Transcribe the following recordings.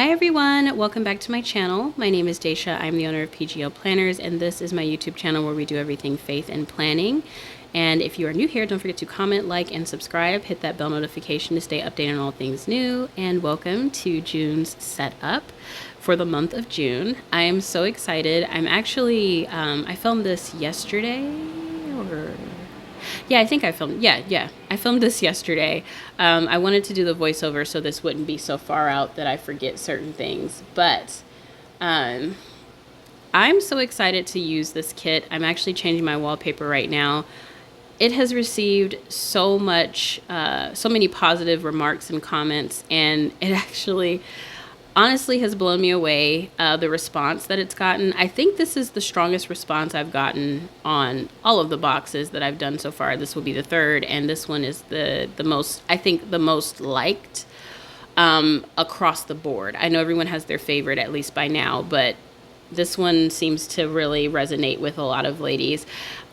Hi everyone, welcome back to my channel. My name is Daisha. I'm the owner of PGL Planners, and this is my YouTube channel where we do everything faith and planning. And if you are new here, don't forget to comment, like, and subscribe. Hit that bell notification to stay updated on all things new. And welcome to June's setup for the month of June. I am so excited. I'm actually, I filmed this yesterday, or yeah, I think I filmed, I filmed this yesterday. I wanted to do the voiceover so this wouldn't be so far out that I forget certain things, but I'm so excited to use this kit. I'm actually changing my wallpaper right now. It has received so many positive remarks and comments, and it actually honestly has blown me away, the response that it's gotten. I think this is the strongest response I've gotten on all of the boxes that I've done so far. This will be the third, and this one is the most, I think, the most liked across the board. I know everyone has their favorite, at least by now, but this one seems to really resonate with a lot of ladies.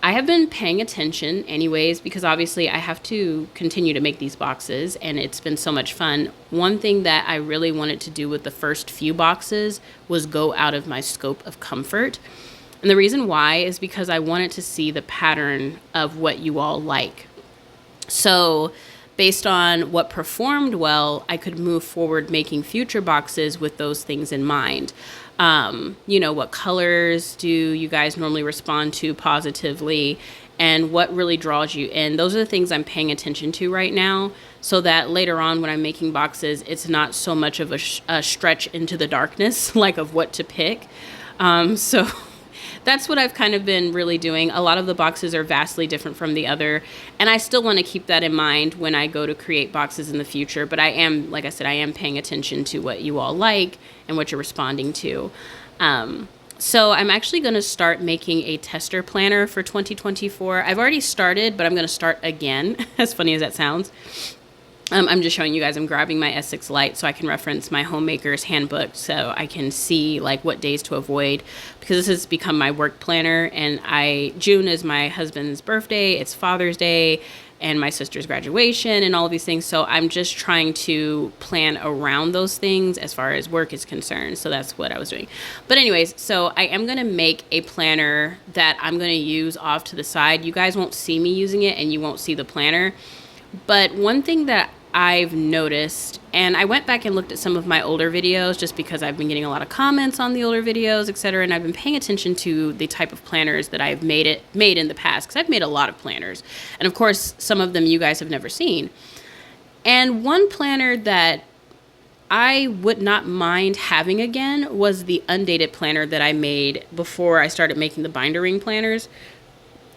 I have been paying attention anyways, because obviously I have to continue to make these boxes and it's been so much fun. One thing that I really wanted to do with the first few boxes was go out of my scope of comfort. And the reason why is because I wanted to see the pattern of what you all like. So based on what performed well, I could move forward making future boxes with those things in mind. What colors do you guys normally respond to positively, and what really draws you in? Those are the things I'm paying attention to right now, so that later on when I'm making boxes, it's not so much of a stretch into the darkness, like of what to pick. So that's what I've kind of been really doing. A lot of the boxes are vastly different from the other, and I still want to keep that in mind when I go to create boxes in the future. But I am, like I said, I am paying attention to what you all like and what you're responding to. So I'm actually going to start making a tester planner for 2024. I've already started, but I'm going to start again, as funny as that sounds. I'm just showing you guys, I'm grabbing my S6 Lite so I can reference my homemaker's handbook so I can see like what days to avoid, because this has become my work planner. And June is my husband's birthday, it's Father's Day, and my sister's graduation and all of these things. So I'm just trying to plan around those things as far as work is concerned. So that's what I was doing. But anyways, so I am going to make a planner that I'm going to use off to the side. You guys won't see me using it and you won't see the planner. But one thing that I've noticed, and I went back and looked at some of my older videos just because I've been getting a lot of comments on the older videos, etc. And I've been paying attention to the type of planners that I've made in the past, because I've made a lot of planners. And of course, some of them you guys have never seen. And one planner that I would not mind having again was the undated planner that I made before I started making the binder ring planners.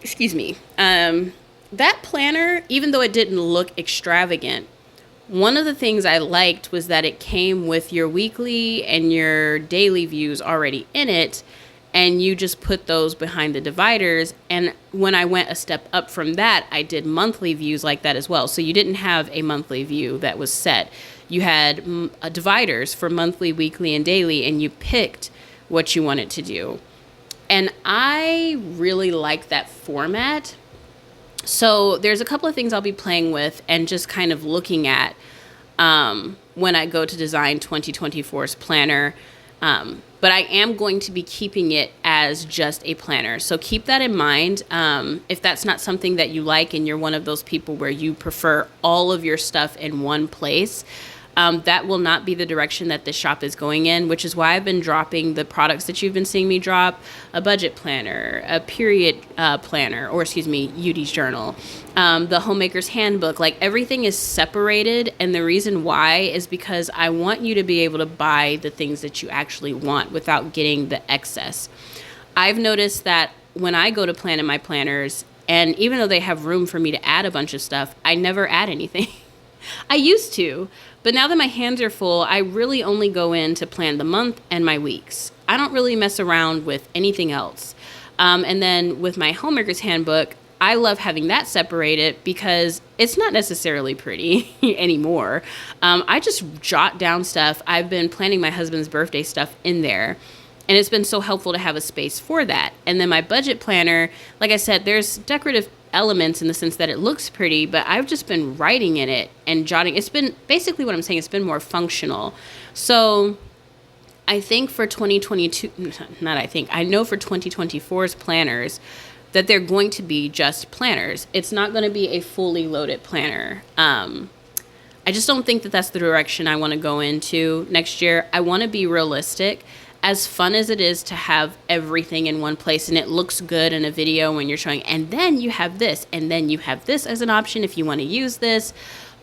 Excuse me. That planner, even though it didn't look extravagant, one of the things I liked was that it came with your weekly and your daily views already in it, and you just put those behind the dividers. And when I went a step up from that, I did monthly views like that as well. So you didn't have a monthly view that was set. You had dividers for monthly, weekly, and daily, and you picked what you wanted to do. And I really like that format. So there's a couple of things I'll be playing with and just kind of looking at when I go to design 2024's planner. But I am going to be keeping it as just a planner. So keep that in mind. If that's not something that you like and you're one of those people where you prefer all of your stuff in one place, that will not be the direction that this shop is going in, which is why I've been dropping the products that you've been seeing me drop: a budget planner, a period planner, or UD's journal, the homemaker's handbook. Like, everything is separated, and the reason why is because I want you to be able to buy the things that you actually want without getting the excess. I've noticed that when I go to plan in my planners, and even though they have room for me to add a bunch of stuff, I never add anything. I used to, but now that my hands are full, I really only go in to plan the month and my weeks. I don't really mess around with anything else. And then with my homemaker's handbook, I love having that separated because it's not necessarily pretty anymore. I just jot down stuff. I've been planning my husband's birthday stuff in there, and it's been so helpful to have a space for that. And then my budget planner, like I said, there's decorative elements in the sense that it looks pretty, but I've just been writing in it and jotting. It's been basically what I'm saying. It's been more functional. So I think for 2022, not I think, I know for 2024's planners that they're going to be just planners. It's not going to be a fully loaded planner. I just don't think that that's the direction I want to go into next year. I want to be realistic. As fun as it is to have everything in one place and it looks good in a video when you're showing, and then you have this, and then you have this as an option if you want to use this.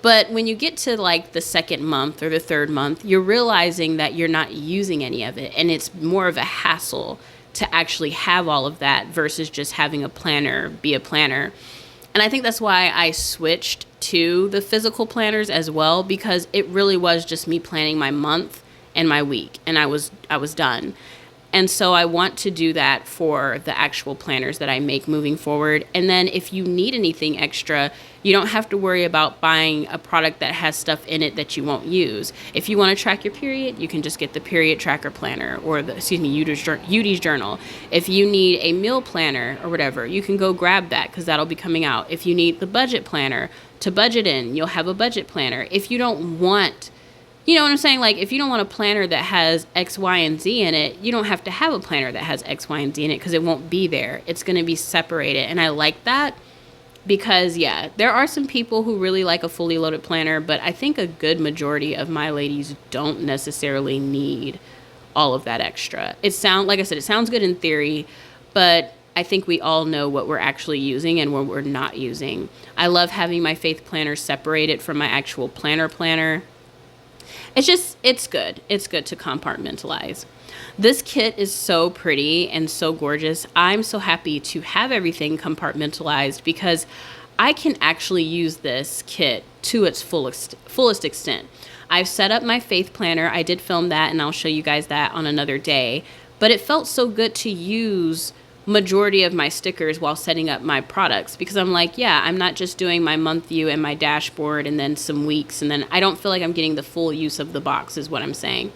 But when you get to like the second month or the third month, you're realizing that you're not using any of it. And it's more of a hassle to actually have all of that versus just having a planner be a planner. And I think that's why I switched to the physical planners as well, because it really was just me planning my month and my week, and I was done. And so I want to do that for the actual planners that I make moving forward. And then if you need anything extra, you don't have to worry about buying a product that has stuff in it that you won't use. If you want to track your period, you can just get the period tracker planner or the, Udi's journal. If you need a meal planner or whatever, you can go grab that because that'll be coming out. If you need the budget planner to budget in, you'll have a budget planner. If you don't want, you know what I'm saying? Like, if you don't want a planner that has X, Y, and Z in it, you don't have to have a planner that has X, Y, and Z in it because it won't be there. It's going to be separated. And I like that because, yeah, there are some people who really like a fully loaded planner, but I think a good majority of my ladies don't necessarily need all of that extra. Like I said, it sounds good in theory, but I think we all know what we're actually using and what we're not using. I love having my faith planner separated from my actual planner. It's good. It's good to compartmentalize. This kit is so pretty and so gorgeous. I'm so happy to have everything compartmentalized because I can actually use this kit to its fullest extent. I've set up my faith planner. I did film that, and I'll show you guys that on another day. But it felt so good to use majority of my stickers while setting up my products because I'm like, yeah, I'm not just doing my month view and my dashboard and then some weeks, and then I don't feel like I'm getting the full use of the box is what I'm saying.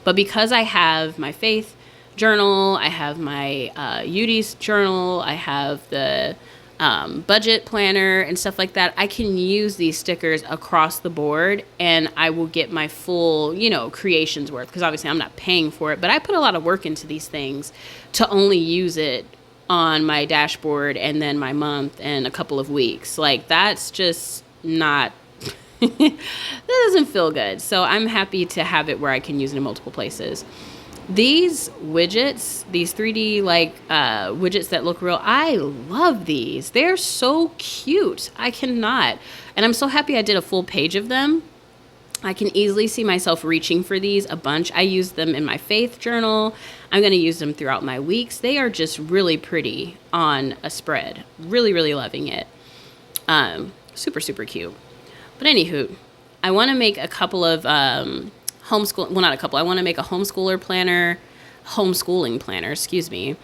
But because I have my faith journal, I have my Udi's journal, I have the budget planner and stuff like that, I can use these stickers across the board and I will get my full, creations worth because obviously I'm not paying for it, but I put a lot of work into these things to only use it on my dashboard and then my month and a couple of weeks. Like, that's just not, that doesn't feel good. So I'm happy to have it where I can use it in multiple places. These widgets, these 3D widgets that look real, I love these. They're so cute. I cannot. And I'm so happy I did a full page of them. I can easily see myself reaching for these a bunch. I use them in my faith journal. I'm going to use them throughout my weeks. They are just really pretty on a spread. Really, really loving it. Super, super cute. But anywho, I want to make a couple of I want to make a homeschooling planner, excuse me.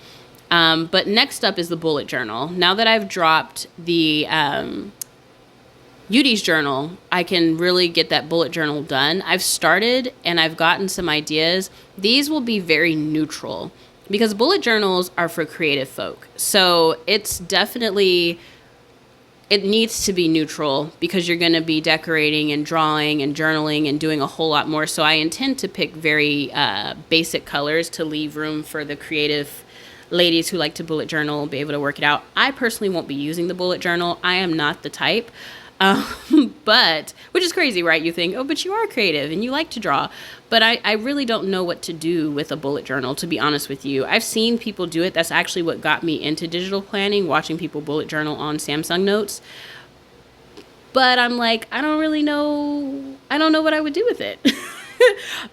But next up is the bullet journal. Now that I've dropped the Udi's journal, I can really get that bullet journal done. I've started and I've gotten some ideas. These will be very neutral because bullet journals are for creative folk. So it's definitely, it needs to be neutral because you're going to be decorating and drawing and journaling and doing a whole lot more. So I intend to pick very basic colors to leave room for the creative ladies who like to bullet journal, be able to work it out. I personally won't be using the bullet journal. I am not the type. But, which is crazy, right? You think, oh, but you are creative and you like to draw. But I really don't know what to do with a bullet journal, to be honest with you. I've seen people do it. That's actually what got me into digital planning, watching people bullet journal on Samsung Notes. But I'm like, I don't know what I would do with it.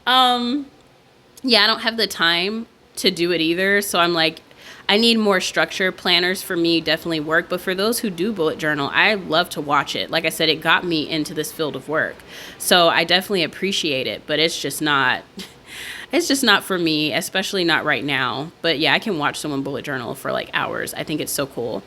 Yeah, I don't have the time to do it either. So I'm like, I need more structure. Planners for me definitely work, but for those who do bullet journal, I love to watch it. Like I said, it got me into this field of work. So I definitely appreciate it, but it's just not for me, especially not right now. But yeah, I can watch someone bullet journal for like hours. I think it's so cool.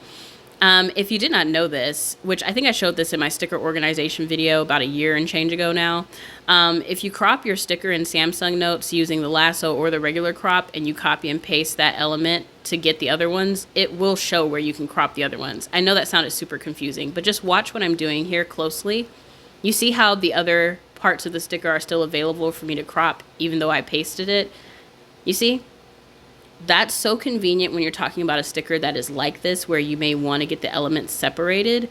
If you did not know this, which I think I showed this in my sticker organization video about a year and change ago now, if you crop your sticker in Samsung Notes using the lasso or the regular crop and you copy and paste that element to get the other ones, it will show where you can crop the other ones. I know that sounded super confusing, but just watch what I'm doing here closely. You see how the other parts of the sticker are still available for me to crop even though I pasted it? You see? That's so convenient when you're talking about a sticker that is like this, where you may want to get the elements separated.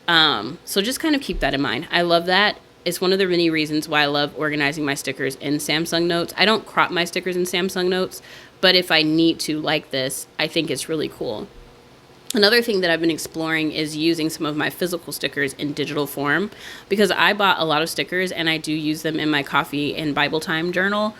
So just kind of keep that in mind. I love that. It's one of the many reasons why I love organizing my stickers in Samsung Notes. I don't crop my stickers in Samsung Notes, but if I need to like this, I think it's really cool. Another thing that I've been exploring is using some of my physical stickers in digital form, because I bought a lot of stickers and I do use them in my coffee and Bible time journal,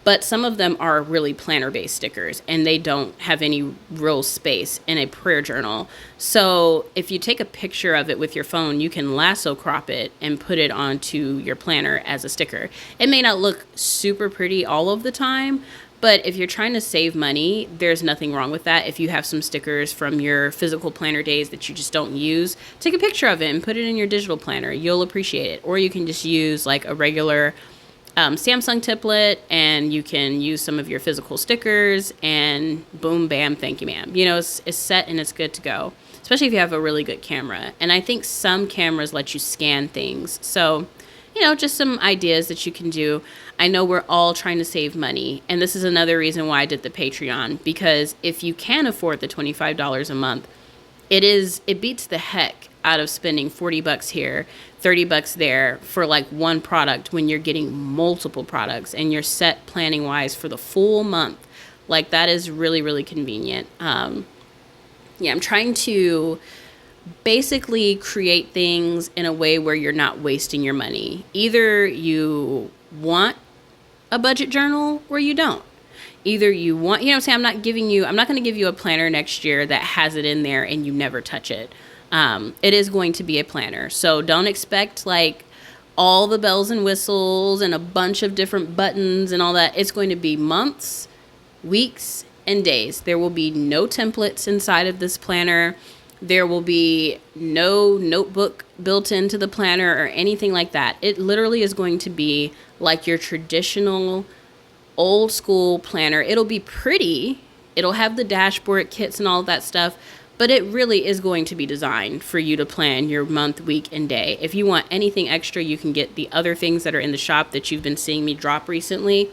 but some of them are really planner-based stickers and they don't have any real space in a prayer journal. So if you take a picture of it with your phone, you can lasso crop it and put it onto your planner as a sticker. It may not look super pretty all of the time, but if you're trying to save money, there's nothing wrong with that. If you have some stickers from your physical planner days that you just don't use, take a picture of it and put it in your digital planner. You'll appreciate it. Or you can just use like a regular Samsung template, and you can use some of your physical stickers, and boom, bam, thank you, ma'am. You know, it's set and it's good to go, especially if you have a really good camera. And I think some cameras let you scan things. So, you know, just some ideas that you can do. I know we're all trying to save money, and this is another reason why I did the Patreon, because if you can afford the $25 a month, it beats the heck out of spending $40 here, $30 there for like one product when you're getting multiple products and you're set planning wise for the full month. Like, that is really, really convenient. I'm trying to basically create things in a way where you're not wasting your money. Either you want a budget journal or you don't. Either you want, you know what I'm saying? I'm not going to give you a planner next year that has it in there and you never touch it. It is going to be a planner. So don't expect like all the bells and whistles and a bunch of different buttons and all that. It's going to be months, weeks, and days. There will be no templates inside of this planner. There will be no notebook built into the planner or anything like that. It literally is going to be like your traditional old school planner. It'll be pretty. It'll have the dashboard kits and all that stuff, but it really is going to be designed for you to plan your month, week, and day. If you want anything extra, you can get the other things that are in the shop that you've been seeing me drop recently.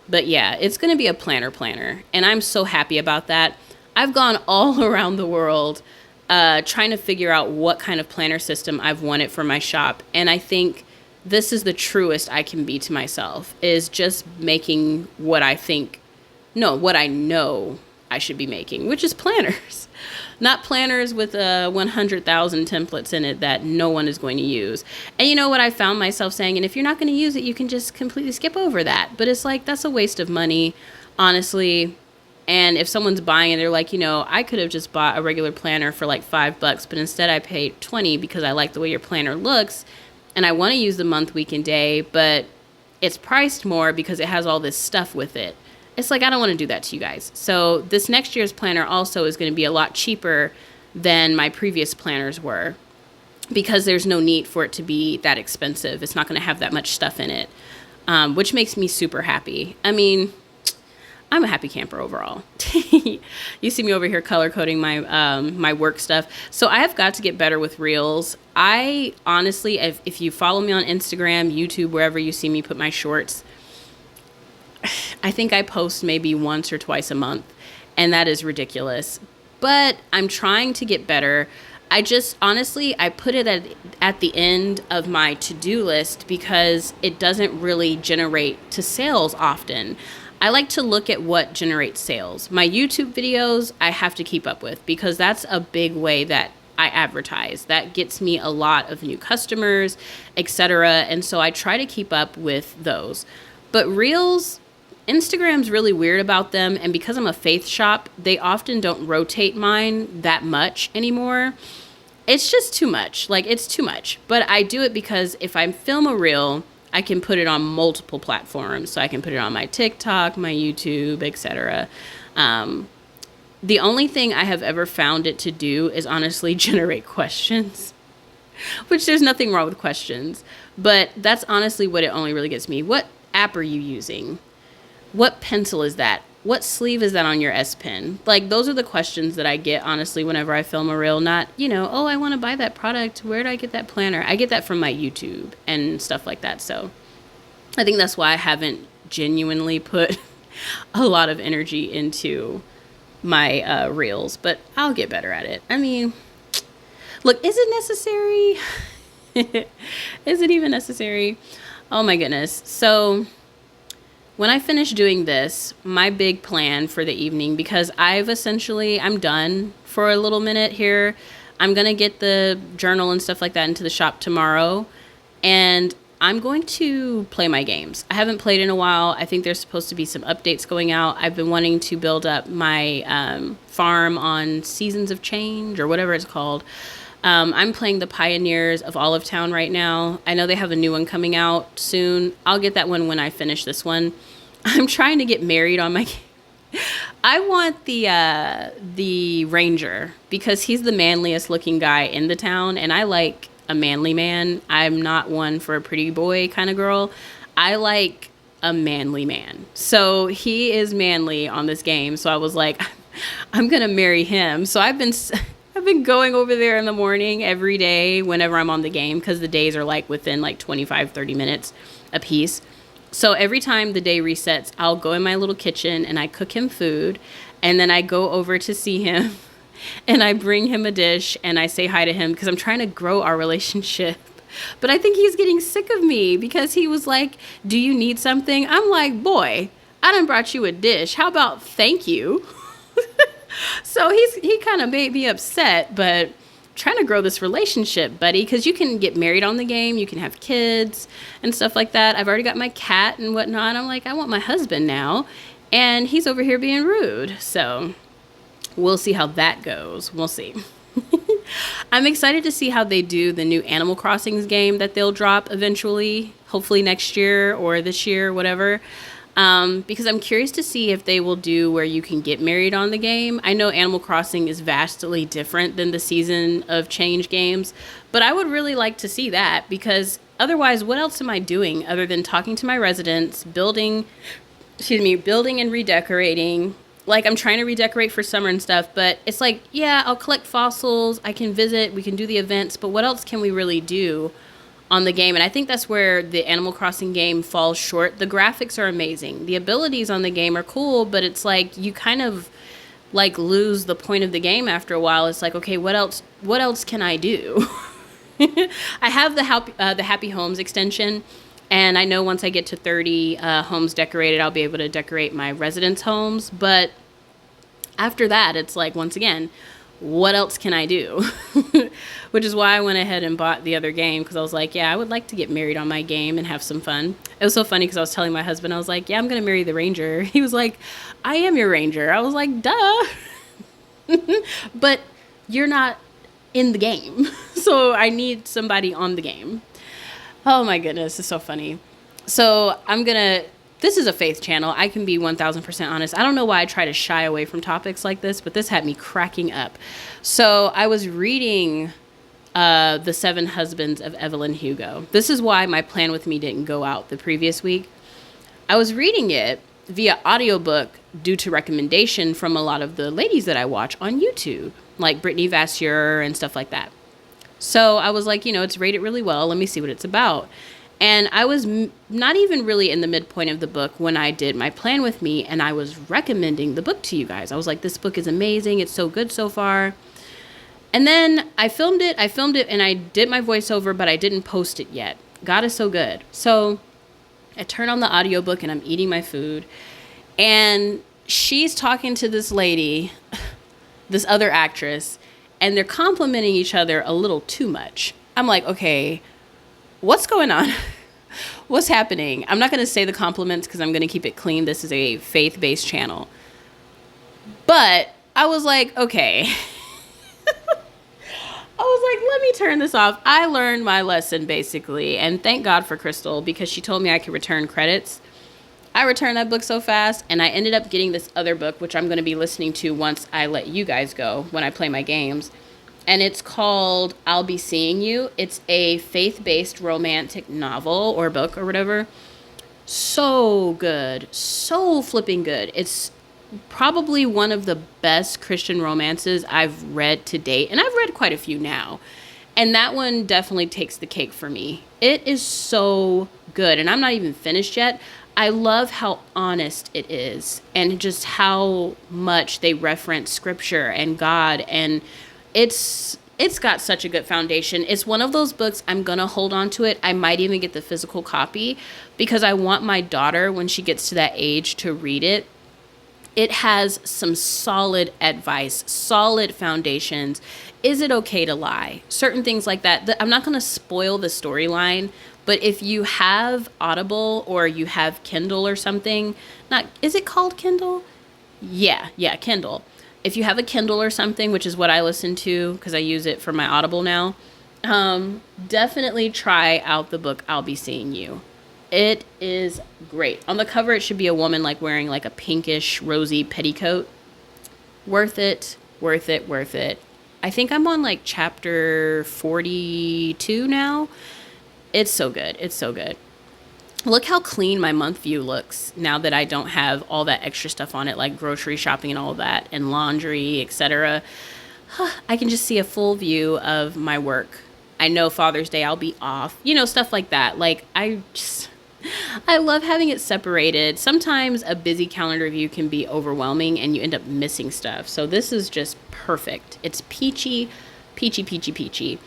But yeah, it's going to be a planner, and I'm so happy about that. I've gone all around the world trying to figure out what kind of planner system I've wanted for my shop, and I think this is the truest I can be to myself, is just making what I know I should be making, which is planners. Not planners with 100,000 templates in it that no one is going to use. And you know what I found myself saying? And if you're not going to use it, you can just completely skip over that. But it's like, that's a waste of money, honestly. And if someone's buying it, they're like, you know, I could have just bought a regular planner for like $5, but instead I paid $20 because I like the way your planner looks. And I want to use the month, week, and day, but it's priced more because it has all this stuff with it. It's like, I don't want to do that to you guys. So this next year's planner also is going to be a lot cheaper than my previous planners were, because there's no need for it to be that expensive. It's not going to have that much stuff in it, which makes me super happy. I mean, I'm a happy camper overall. You see me over here color coding my work stuff. So I have got to get better with reels. I honestly, if you follow me on Instagram, YouTube, wherever you see me put my shorts, I think I post maybe once or twice a month, and that is ridiculous. But I'm trying to get better. I just, honestly, I put it at the end of my to-do list because it doesn't really generate to sales often. I like to look at what generates sales. My YouTube videos, I have to keep up with, because that's a big way that I advertise. That gets me a lot of new customers, etc. And so I try to keep up with those. But reels, Instagram's really weird about them, and because I'm a faith shop, they often don't rotate mine that much anymore. It's just too much. Like, it's too much. But I do it because if I film a reel, I can put it on multiple platforms. So I can put it on my TikTok, my YouTube, etc. The only thing I have ever found it to do is honestly generate questions, which there's nothing wrong with questions, but that's honestly what it only really gets me. What app are you using? What pencil is that? What sleeve is that on your S Pen? Like, those are the questions that I get, honestly, whenever I film a reel. Not, oh, I want to buy that product. Where do I get that planner? I get that from my YouTube and stuff like that. So I think that's why I haven't genuinely put a lot of energy into my reels, but I'll get better at it. I mean, look, is it necessary? Is it even necessary? Oh my goodness. So when I finish doing this, my big plan for the evening, because I'm done for a little minute here. I'm going to get the journal and stuff like that into the shop tomorrow. And I'm going to play my games. I haven't played in a while. I think there's supposed to be some updates going out. I've been wanting to build up my farm on Seasons of Change or whatever it's called. I'm playing the Pioneers of Olive Town right now. I know they have a new one coming out soon. I'll get that one when I finish this one. I'm trying to get married on my game. I want the ranger because he's the manliest looking guy in the town, and I like a manly man. I'm not one for a pretty boy kind of girl. I like a manly man. So he is manly on this game. So I was like, I'm going to marry him. So I've been going over there in the morning every day whenever I'm on the game, because the days are like within like 25-30 minutes a piece. So every time the day resets, I'll go in my little kitchen and I cook him food, and then I go over to see him and I bring him a dish and I say hi to him because I'm trying to grow our relationship. But I think he's getting sick of me because he was like, do you need something? I'm like, boy, I done brought you a dish. How about thank you? So he kind of made me upset, but trying to grow this relationship, buddy, because you can get married on the game, you can have kids and stuff like that. I've already got my cat and whatnot. I'm like, I want my husband now, and he's over here being rude. So we'll see how that goes. We'll see. I'm excited to see how they do the new Animal Crossings game that they'll drop eventually, hopefully next year or this year, whatever. Because I'm curious to see if they will do where you can get married on the game. I know Animal Crossing is vastly different than the Season of Change games, but I would really like to see that, because otherwise, what else am I doing other than talking to my residents, building and redecorating? Like, I'm trying to redecorate for summer and stuff, but it's like, yeah, I'll collect fossils, I can visit, we can do the events, but what else can we really do on the game? And I think that's where the Animal Crossing game falls short. The graphics are amazing. The abilities on the game are cool, but it's like you kind of like lose the point of the game after a while. It's like, okay, what else can I do? I have the Happy Homes extension, and I know once I get to 30 homes decorated, I'll be able to decorate my residents' homes. But after that, it's like, once again, what else can I do? Which is why I went ahead and bought the other game, because I was like, yeah, I would like to get married on my game and have some fun. It was so funny because I was telling my husband, I was like, yeah, I'm going to marry the ranger. He was like, I am your ranger. I was like, duh. But you're not in the game. So I need somebody on the game. Oh my goodness, it's so funny. So this is a faith channel. I can be 1000% honest. I don't know why I try to shy away from topics like this, but this had me cracking up. So I was reading The 7 Husbands of Evelyn Hugo. This is why my plan with me didn't go out the previous week. I was reading it via audiobook due to recommendation from a lot of the ladies that I watch on YouTube, like Brittany Vasseur and stuff like that. So I was like, it's rated really well. Let me see what it's about. And I was not even really in the midpoint of the book when I did my plan with me, and I was recommending the book to you guys. I was like, this book is amazing. It's so good so far. And then I filmed it, and I did my voiceover, but I didn't post it yet. God is so good. So I turn on the audiobook, and I'm eating my food, and she's talking to this lady, this other actress, and they're complimenting each other a little too much. I'm like, okay, what's going on? What's happening? I'm not going to say the compliments because I'm going to keep it clean. This is a faith-based channel. But I was like, okay. I was like, let me turn this off. I learned my lesson, basically. And thank God for Crystal, because she told me I could return credits. I returned that book so fast, and I ended up getting this other book, which I'm going to be listening to once I let you guys go when I play my games. And it's called I'll Be Seeing You. It's a faith-based romantic novel or book or whatever. So good. So flipping good. It's probably one of the best Christian romances I've read to date. And I've read quite a few now. And that one definitely takes the cake for me. It is so good. And I'm not even finished yet. I love how honest it is and just how much they reference scripture and God, and it's got such a good foundation. It's one of those books I'm going to hold on to it. I might even get the physical copy because I want my daughter, when she gets to that age, to read it. It has some solid advice, solid foundations. Is it okay to lie? Certain things like that. I'm not going to spoil the storyline, but if you have Audible or you have Kindle or something, is it called Kindle? Yeah, Kindle. If you have a Kindle or something, which is what I listen to because I use it for my Audible now, definitely try out the book I'll Be Seeing You. It is great. On the cover, it should be a woman like wearing like a pinkish, rosy petticoat. Worth it, worth it, worth it. I think I'm on like chapter 42 now. It's so good. It's so good. Look how clean my month view looks now that I don't have all that extra stuff on it, like grocery shopping and all that, and laundry, etc. I can just see a full view of my work. I know Father's Day I'll be off, stuff like that. Like, I love having it separated. Sometimes a busy calendar view can be overwhelming and you end up missing stuff. So this is just perfect. It's peachy, peachy, peachy, peachy.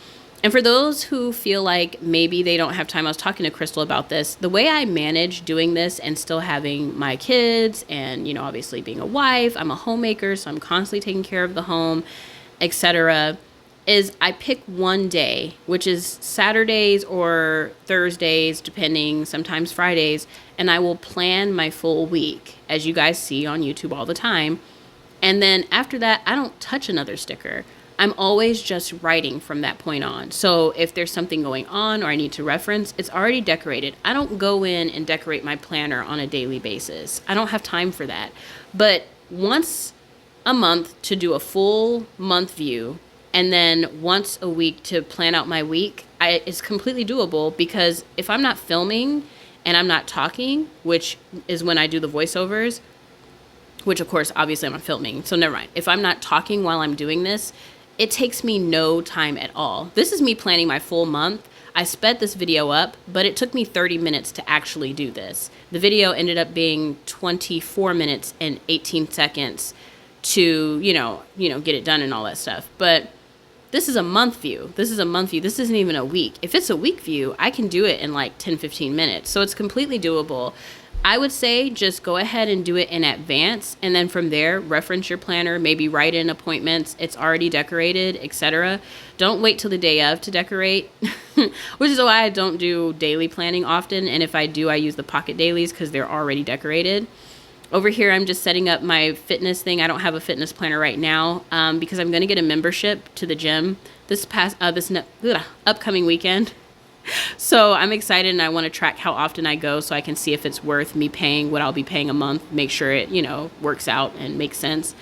And for those who feel like maybe they don't have time, I was talking to Crystal about this. The way I manage doing this and still having my kids and, obviously being a wife, I'm a homemaker, so I'm constantly taking care of the home, etc., is I pick one day, which is Saturdays or Thursdays, depending, sometimes Fridays, and I will plan my full week, as you guys see on YouTube all the time. And then after that, I don't touch another sticker. I'm always just writing from that point on. So if there's something going on or I need to reference, it's already decorated. I don't go in and decorate my planner on a daily basis. I don't have time for that. But once a month to do a full month view, and then once a week to plan out my week, it's completely doable, because if I'm not filming and I'm not talking, which is when I do the voiceovers, which of course, obviously I'm not filming, so never mind. If I'm not talking while I'm doing this, it takes me no time at all. This is me planning my full month. I sped this video up, but it took me 30 minutes to actually do this. The video ended up being 24 minutes and 18 seconds to, get it done and all that stuff. But this is a month view. This isn't even a week. If it's a week view, I can do it in like 10, 15 minutes. So it's completely doable. I would say just go ahead and do it in advance. And then from there, reference your planner, maybe write in appointments. It's already decorated, etc. Don't wait till the day of to decorate, which is why I don't do daily planning often. And if I do, I use the pocket dailies because they're already decorated. Over here, I'm just setting up my fitness thing. I don't have a fitness planner right now because I'm going to get a membership to the gym this upcoming weekend. So I'm excited and I want to track how often I go so I can see if it's worth me paying what I'll be paying a month, make sure it, works out and makes sense.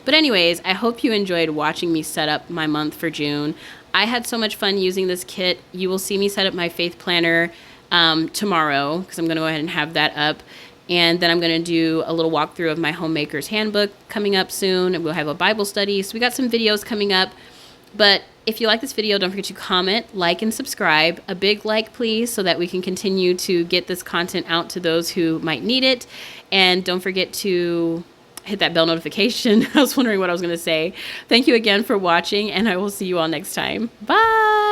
But anyways, I hope you enjoyed watching me set up my month for June. I had so much fun using this kit. You will see me set up my faith planner tomorrow because I'm going to go ahead and have that up. And then I'm going to do a little walkthrough of my homemaker's handbook coming up soon. And we'll have a Bible study. So we got some videos coming up. But if you like this video, don't forget to comment, like, and subscribe. A big like, please, so that we can continue to get this content out to those who might need it. And don't forget to hit that bell notification. I was wondering what I was going to say. Thank you again for watching, and I will see you all next time. Bye!